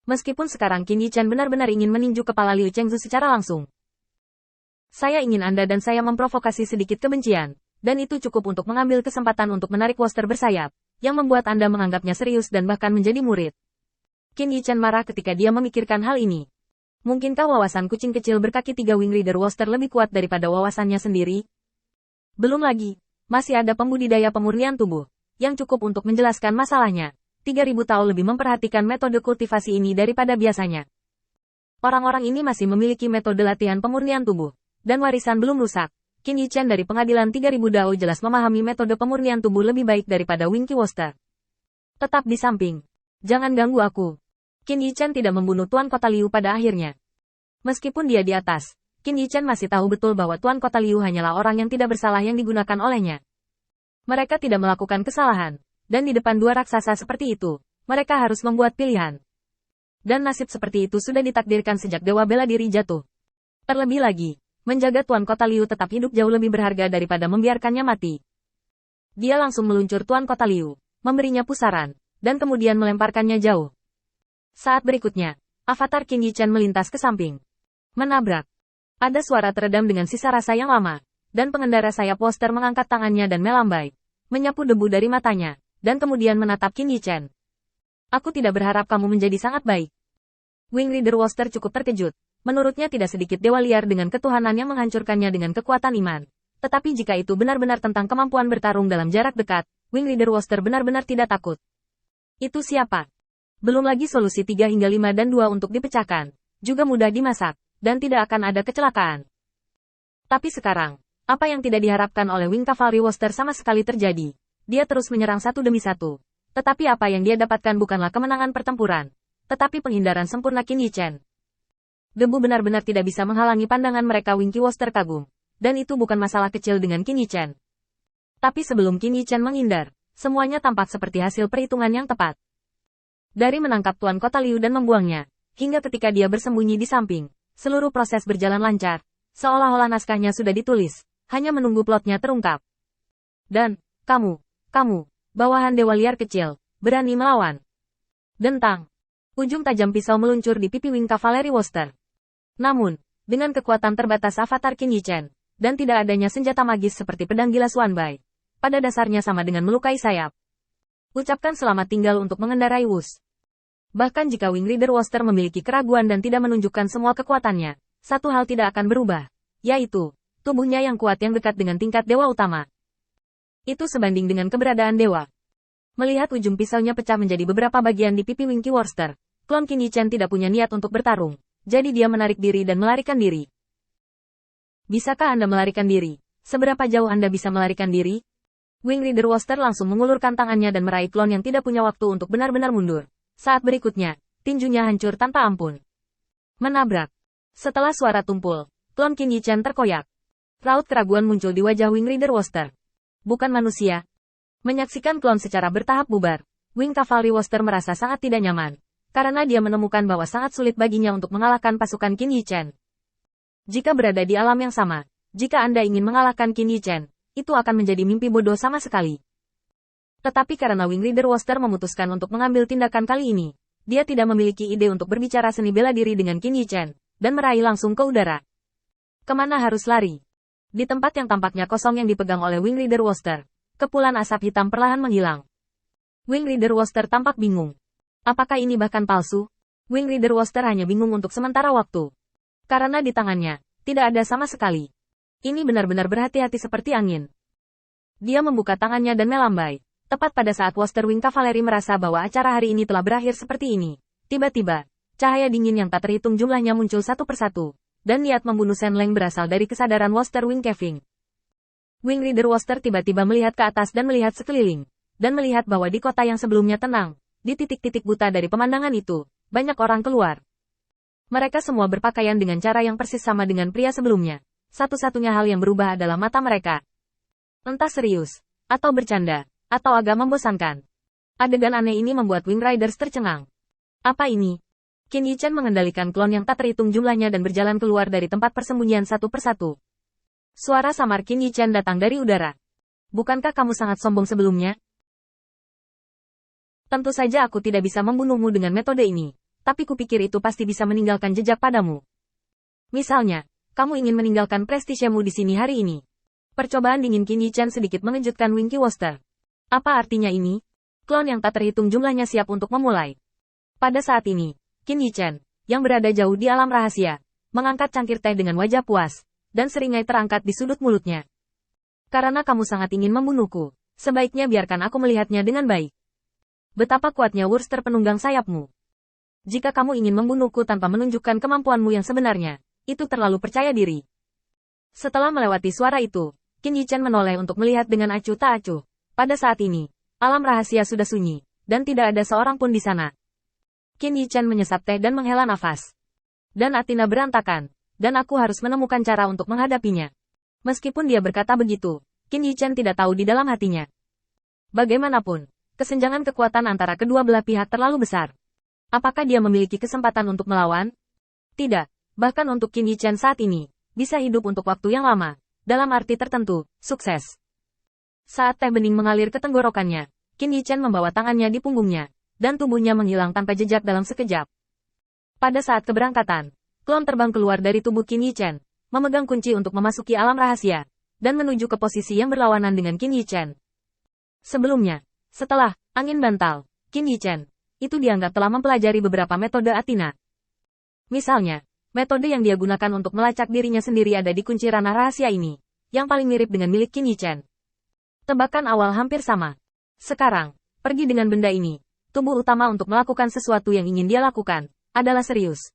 Meskipun sekarang Qin Yichan benar-benar ingin meninju kepala Liu Chengzu secara langsung. Saya ingin Anda dan saya memprovokasi sedikit kebencian, dan itu cukup untuk mengambil kesempatan untuk menarik Woster bersayap, yang membuat Anda menganggapnya serius dan bahkan menjadi murid. Qin Yichan marah ketika dia memikirkan hal ini. Mungkinkah wawasan kucing kecil berkaki 3 Wing Rider Woster lebih kuat daripada wawasannya sendiri? Belum lagi, masih ada pembudidaya pemurnian tubuh, yang cukup untuk menjelaskan masalahnya. 3000 tahun lebih memperhatikan metode kultivasi ini daripada biasanya. Orang-orang ini masih memiliki metode latihan pemurnian tubuh, dan warisan belum rusak. Qin Yichan dari pengadilan 3000 Dao jelas memahami metode pemurnian tubuh lebih baik daripada Wing Qi Woster. Tetap di samping. Jangan ganggu aku. Qin Yichan tidak membunuh Tuan Kota Liu pada akhirnya. Meskipun dia di atas, Qin Yichan masih tahu betul bahwa Tuan Kota Liu hanyalah orang yang tidak bersalah yang digunakan olehnya. Mereka tidak melakukan kesalahan. Dan di depan dua raksasa seperti itu, mereka harus membuat pilihan. Dan nasib seperti itu sudah ditakdirkan sejak Dewa Bela Diri jatuh. Terlebih lagi, menjaga Tuan Kota Liu tetap hidup jauh lebih berharga daripada membiarkannya mati. Dia langsung meluncur Tuan Kota Liu, memberinya pusaran, dan kemudian melemparkannya jauh. Saat berikutnya, avatar Qin Yichan melintas ke samping. Menabrak. Ada suara teredam dengan sisa rasa yang lama, dan pengendara sayap Woster mengangkat tangannya dan melambai, menyapu debu dari matanya, dan kemudian menatap Qin Yichan. Aku tidak berharap kamu menjadi sangat baik. Wing Rider Woster cukup terkejut. Menurutnya tidak sedikit dewa liar dengan ketuhanan yang menghancurkannya dengan kekuatan iman. Tetapi jika itu benar-benar tentang kemampuan bertarung dalam jarak dekat, Wing Rider Woster benar-benar tidak takut. Itu siapa? Belum lagi solusi 3 hingga 5 dan 2 untuk dipecahkan. Juga mudah dimasak, dan tidak akan ada kecelakaan. Tapi sekarang, apa yang tidak diharapkan oleh Wing Cavalry Woster sama sekali terjadi. Dia terus menyerang satu demi satu. Tetapi apa yang dia dapatkan bukanlah kemenangan pertempuran, tetapi penghindaran sempurna Qin Yichan. Debu benar-benar tidak bisa menghalangi pandangan mereka. Wing Qi Woster kagum. Dan itu bukan masalah kecil dengan Qin Yichan. Tapi sebelum Qin Yichan menghindar, semuanya tampak seperti hasil perhitungan yang tepat. Dari menangkap Tuan Kota Liu dan membuangnya, hingga ketika dia bersembunyi di samping, seluruh proses berjalan lancar, seolah-olah naskahnya sudah ditulis, hanya menunggu plotnya terungkap. Dan, kamu, bawahan dewa liar kecil, berani melawan. Dentang. Ujung tajam pisau meluncur di pipi Wing Cavalry Woster. Namun, dengan kekuatan terbatas avatar Qin Yichan, dan tidak adanya senjata magis seperti pedang gila Xuanbai, pada dasarnya sama dengan melukai sayap. Ucapkan selamat tinggal untuk mengendarai Wus. Bahkan jika Wing Rider Woster memiliki keraguan dan tidak menunjukkan semua kekuatannya, satu hal tidak akan berubah, yaitu, tubuhnya yang kuat yang dekat dengan tingkat dewa utama. Itu sebanding dengan keberadaan dewa. Melihat ujung pisaunya pecah menjadi beberapa bagian di pipi Wing Qi Woster, klon Qin Yichan tidak punya niat untuk bertarung, jadi dia menarik diri dan melarikan diri. Bisakah Anda melarikan diri? Seberapa jauh Anda bisa melarikan diri? Wing Rider Woster langsung mengulurkan tangannya dan meraih klon yang tidak punya waktu untuk benar-benar mundur. Saat berikutnya, tinjunya hancur tanpa ampun. Menabrak. Setelah suara tumpul, klon Qin Yichan terkoyak. Raut keraguan muncul di wajah Wing Rider Woster. Bukan manusia. Menyaksikan klon secara bertahap bubar, Wing Cavalry Woster merasa sangat tidak nyaman, karena dia menemukan bahwa sangat sulit baginya untuk mengalahkan pasukan Qin Yichan. Jika berada di alam yang sama, jika Anda ingin mengalahkan Qin Yichan, itu akan menjadi mimpi bodoh sama sekali. Tetapi karena Wing Rider Woster memutuskan untuk mengambil tindakan kali ini, dia tidak memiliki ide untuk berbicara seni bela diri dengan Qin Yichan, dan meraih langsung ke udara. Kemana harus lari? Di tempat yang tampaknya kosong yang dipegang oleh Wing Rider Woster, kepulan asap hitam perlahan menghilang. Wing Rider Woster tampak bingung. Apakah ini bahkan palsu? Wing Rider Woster hanya bingung untuk sementara waktu. Karena di tangannya, tidak ada sama sekali. Ini benar-benar berhati-hati seperti angin. Dia membuka tangannya dan melambai. Tepat pada saat Woster Wing Cavalry merasa bahwa acara hari ini telah berakhir seperti ini. Tiba-tiba, cahaya dingin yang tak terhitung jumlahnya muncul satu persatu. Dan niat membunuh Shen Leng berasal dari kesadaran Woster Wing Keving. Wing Rider Woster tiba-tiba melihat ke atas dan melihat sekeliling. Dan melihat bahwa di kota yang sebelumnya tenang, di titik-titik buta dari pemandangan itu, banyak orang keluar. Mereka semua berpakaian dengan cara yang persis sama dengan pria sebelumnya. Satu-satunya hal yang berubah adalah mata mereka. Entah serius, atau bercanda, atau agak membosankan. Adegan aneh ini membuat Wing Riders tercengang. Apa ini? Qin Yichan mengendalikan klon yang tak terhitung jumlahnya dan berjalan keluar dari tempat persembunyian satu persatu. Suara samar Qin Yichan datang dari udara. Bukankah kamu sangat sombong sebelumnya? Tentu saja aku tidak bisa membunuhmu dengan metode ini. tapi kupikir itu pasti bisa meninggalkan jejak padamu. Misalnya, kamu ingin meninggalkan prestisemu di sini hari ini. Percobaan dingin Qin Yichan sedikit mengejutkan Winky Woster. Apa artinya ini? Klon yang tak terhitung jumlahnya siap untuk memulai. Pada saat ini, Qin Yichan, yang berada jauh di alam rahasia, mengangkat cangkir teh dengan wajah puas, dan seringai terangkat di sudut mulutnya. Karena kamu sangat ingin membunuhku, sebaiknya biarkan aku melihatnya dengan baik. Betapa kuatnya Wurster penunggang sayapmu. Jika kamu ingin membunuhku tanpa menunjukkan kemampuanmu yang sebenarnya, itu terlalu percaya diri. Setelah melewati suara itu, Qin Yichan menoleh untuk melihat dengan acuh tak acuh. Pada saat ini, alam rahasia sudah sunyi, dan tidak ada seorang pun di sana. Qin Yichan menyesap teh dan menghela nafas. Dan Athena berantakan, dan aku harus menemukan cara untuk menghadapinya. Meskipun dia berkata begitu, Qin Yichan tidak tahu di dalam hatinya. Bagaimanapun, kesenjangan kekuatan antara kedua belah pihak terlalu besar. Apakah dia memiliki kesempatan untuk melawan? Tidak, bahkan untuk Qin Yichan saat ini, bisa hidup untuk waktu yang lama, dalam arti tertentu, sukses. Saat teh bening mengalir ke tenggorokannya, Qin Yichan membawa tangannya di punggungnya, dan tubuhnya menghilang tanpa jejak dalam sekejap. Pada saat keberangkatan, klon terbang keluar dari tubuh Qin Yichan, memegang kunci untuk memasuki alam rahasia, dan menuju ke posisi yang berlawanan dengan Qin Yichan. Sebelumnya, setelah angin bantal, Qin Yichan, itu dianggap telah mempelajari beberapa metode Athena. Misalnya, metode yang dia gunakan untuk melacak dirinya sendiri ada di kunci ranah rahasia ini, yang paling mirip dengan milik Qin Yichan. Tebakan awal hampir sama. Sekarang, pergi dengan benda ini. Tubuh utama untuk melakukan sesuatu yang ingin dia lakukan adalah serius.